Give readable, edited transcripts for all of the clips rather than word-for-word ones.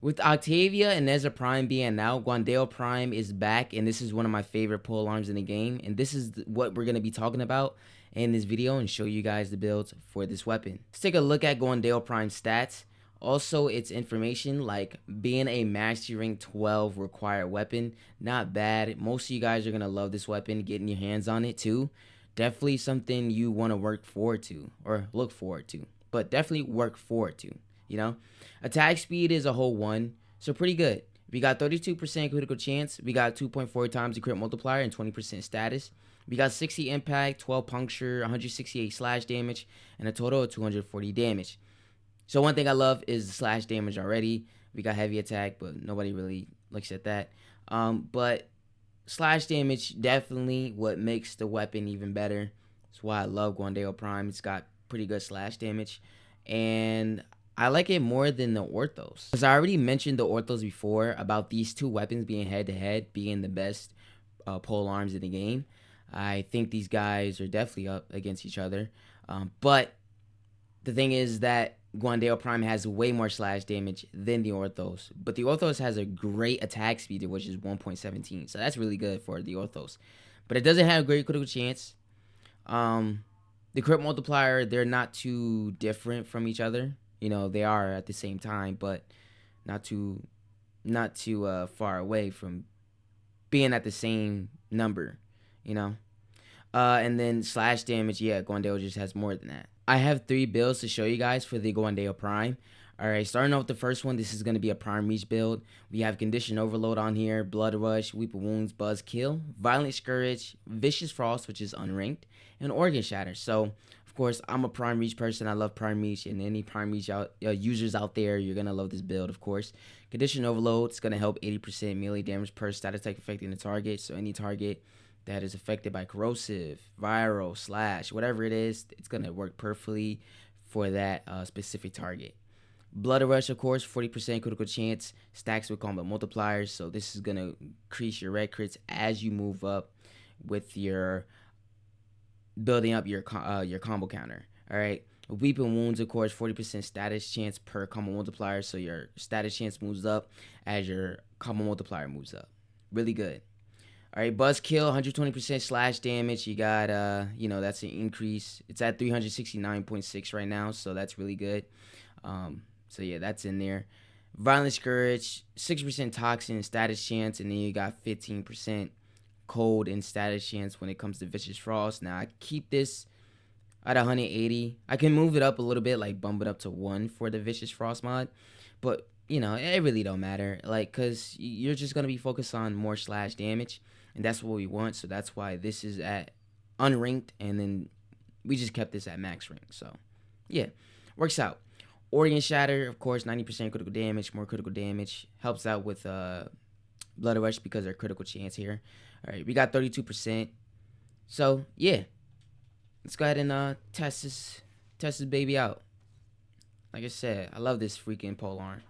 With Octavia and Nezza Prime being out, Guandao Prime is back, and this is one of my favorite pole arms in the game. And this is what we're going to be talking about in this video and show you guys the builds for this weapon. Let's take a look at Guandao Prime stats. Also, its information, like being a Mastery Rank 12 required weapon, not bad. Most of you guys are going to love this weapon, getting your hands on it too. Definitely something you want to work forward to, or look forward to, but definitely work forward to, you know? Attack speed is a whole 1, so pretty good. We got 32% critical chance. We got 2.4 times the crit multiplier and 20% status. We got 60 impact, 12 puncture, 168 slash damage, and a total of 240 damage. So one thing I love is the slash damage already. We got heavy attack, but nobody really looks at that. But slash damage definitely what makes the weapon even better. That's why I love Guandao Prime. It's got pretty good slash damage, and I like it more than the Orthos. Because I already mentioned the Orthos before about these two weapons being head-to-head, being the best pole arms in the game. I think these guys are definitely up against each other. But the thing is that Guandao Prime has way more slash damage than the Orthos. But the Orthos has a great attack speed, which is 1.17. So that's really good for the Orthos. But it doesn't have great critical chance. The crit multiplier, they're not too different from each other. You know, they are at the same time, but not too far away from being at the same number, you know. And then slash damage, yeah, Guandao just has more than that. I have 3 builds to show you guys for the Guandao Prime. Alright, starting off with the first one, this is going to be a Prime Reach build. We have Condition Overload on here, Blood Rush, Weeping Wounds, Buzz Kill, Violent Scourge, Vicious Frost, which is unranked, and Organ Shatter. So, of course, I'm a Prime Reach person. I love Prime Reach, and any Prime Reach users out there, you're going to love this build, of course. Condition Overload is going to help 80% melee damage per status attack affecting the target. So any target that is affected by corrosive, viral, slash, whatever it is, it's going to work perfectly for that specific target. Blood Rush, of course, 40% critical chance, stacks with combat multipliers. So this is going to increase your red crits as you move up with your building up your combo counter. All right. Weeping Wounds, of course, 40% status chance per combo multiplier. So your status chance moves up as your combo multiplier moves up. Really good. All right, Buzz Kill, 120% slash damage. You got, you know, that's an increase. It's at 369.6 right now, so that's really good. So yeah, that's in there. Violent Scourge, 6% toxin and status chance, and then you got 15% cold and status chance when it comes to Vicious Frost. Now I keep this at 180. I can move it up a little bit, like bump it up to 1 for the Vicious Frost mod, but you know, it really don't matter, like, cause you're just gonna be focused on more slash damage, and that's what we want. So that's why this is at unranked, and then we just kept this at max rank. So yeah, works out. Organ Shatter, of course, 90% critical damage, more critical damage, helps out with Blood Rush because of critical chance here. All right, we got 32%. So yeah, let's go ahead and test this baby out. Like I said, I love this freaking pole arm.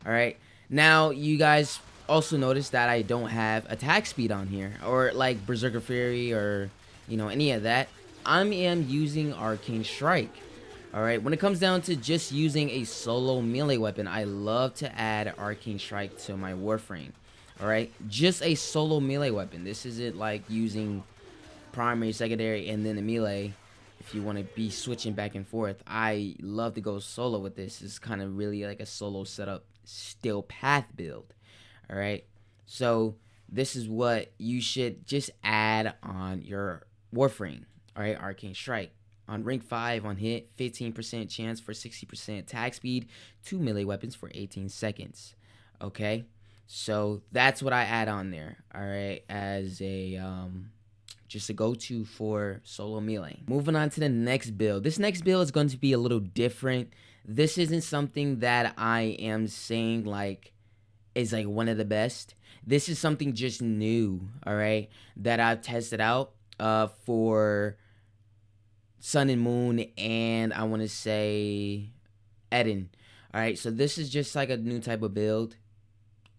All right, now you guys also notice that I don't have attack speed on here, or like Berserker Fury, or you know, any of that. I am using Arcane Strike. All right, when it comes down to just using a solo melee weapon, I love to add Arcane Strike to my Warframe. All right, just a solo melee weapon. This isn't like using primary, secondary, and then the melee. If you want to be switching back and forth, I love to go solo with this. It's kind of really like a solo setup, still path build. All right, so this is what you should just add on your Warframe. All right, Arcane Strike. On rank 5 on hit, 15% chance for 60% attack speed, 2 melee weapons for 18 seconds. Okay, so that's what I add on there. All right, as a just a go-to for solo melee. Moving on to the next build. This next build is going to be a little different. This isn't something that I am saying like is like one of the best. This is something just new, all right, that I've tested out for Sun and Moon, and I want to say Eden. All right, so this is just like a new type of build.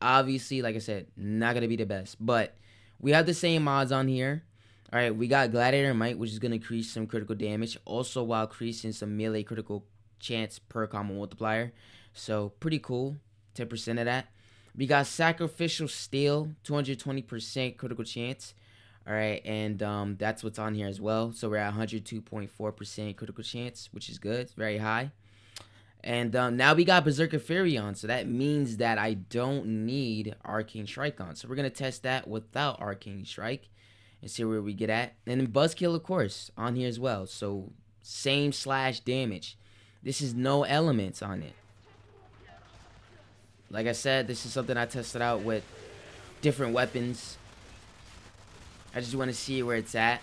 Obviously, like I said, not going to be the best, but we have the same mods on here. All right, we got Gladiator Might, which is going to increase some critical damage, also while increasing some melee critical chance per combo multiplier. So pretty cool. 10% of that. We got Sacrificial Steel, 220% critical chance. All right, and that's what's on here as well. So we're at 102.4% critical chance, which is good. It's very high. And now we got Berserker Fury on, so that means that I don't need Arcane Strike on. So we're going to test that without Arcane Strike and see where we get at. And then Buzzkill, of course, on here as well. So same slash damage. This is no elements on it. Like I said, this is something I tested out with different weapons. I just want to see where it's at.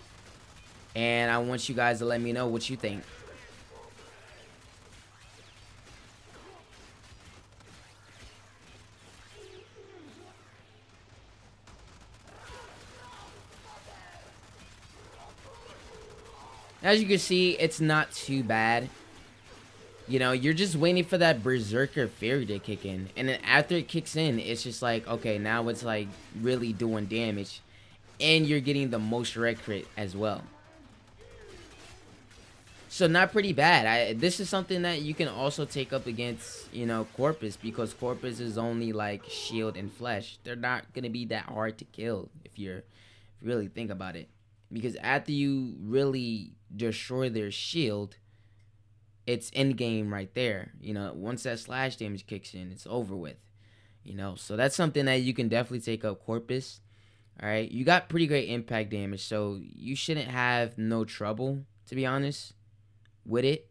And I want you guys to let me know what you think. As you can see, it's not too bad. You know, you're just waiting for that Berserker Fury to kick in. And then after it kicks in, it's just like, okay, now it's like really doing damage. And you're getting the most red crit as well. So not pretty bad. This is something that you can also take up against, you know, Corpus. Because Corpus is only like shield and flesh. They're not going to be that hard to kill if you really think about it. Because after you really destroy their shield, it's end game right there. You know, once that slash damage kicks in, it's over with. You know, so that's something that you can definitely take up Corpus. All right, you got pretty great impact damage, so you shouldn't have no trouble, to be honest, with it.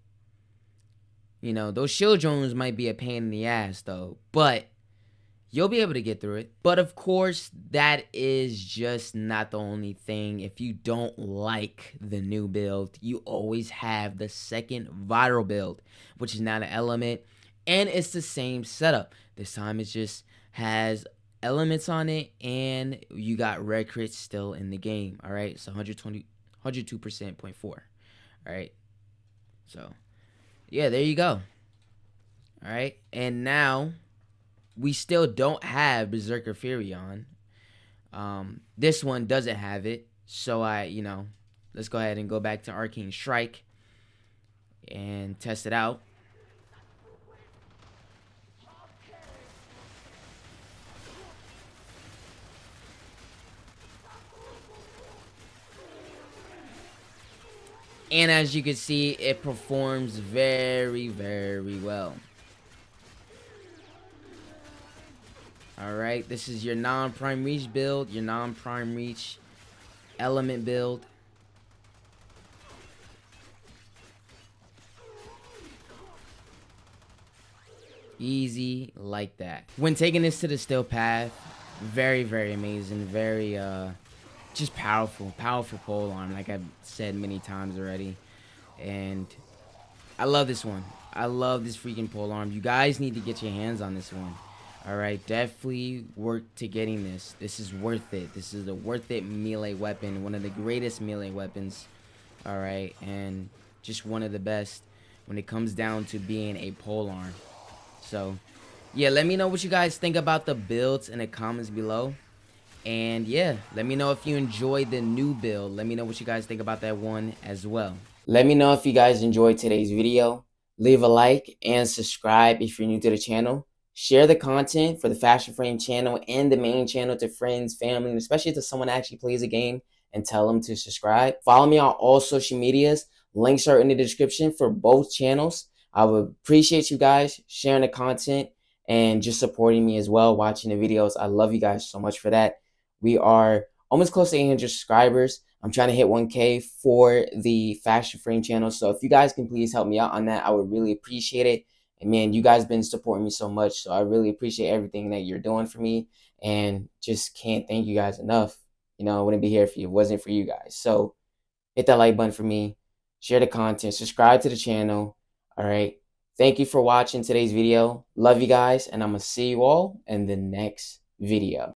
You know, those shield drones might be a pain in the ass though, but you'll be able to get through it. But of course, that is just not the only thing. If you don't like the new build, you always have the second viral build, which is not an element. And it's the same setup. This time it just has elements on it, and you got red crits still in the game. All right, so 102%.4. All right, so yeah, there you go. All right, and now we still don't have Berserker Fury on. This one doesn't have it. So let's go ahead and go back to Arcane Strike and test it out. And as you can see, it performs very, very well. Alright, this is your non-prime reach build, your non-prime reach element build. Easy like that. When taking this to the still path, very, very amazing, very just powerful pole arm, like I've said many times already. And I love this one. I love this freaking pole arm. You guys need to get your hands on this one. All right, definitely work to getting this. This is worth it. This is a worth it melee weapon, one of the greatest melee weapons. All right, and just one of the best when it comes down to being a pole arm. So yeah, let me know what you guys think about the builds in the comments below. And yeah, let me know if you enjoyed the new build. Let me know what you guys think about that one as well. Let me know if you guys enjoyed today's video. Leave a like and subscribe if you're new to the channel. Share the content for the Fashion Frame channel and the main channel to friends, family, and especially to someone that actually plays a game, and tell them to subscribe. Follow me on all social medias. Links are in the description for both channels. I would appreciate you guys sharing the content and just supporting me as well, watching the videos. I love you guys so much for that. We are almost close to 800 subscribers. I'm trying to hit 1K for the Fashion Frame channel. So if you guys can please help me out on that, I would really appreciate it. And man, you guys been supporting me so much. So I really appreciate everything that you're doing for me. And just can't thank you guys enough. You know, I wouldn't be here if it wasn't for you guys. So hit that like button for me. Share the content. Subscribe to the channel. All right. Thank you for watching today's video. Love you guys. And I'm going to see you all in the next video.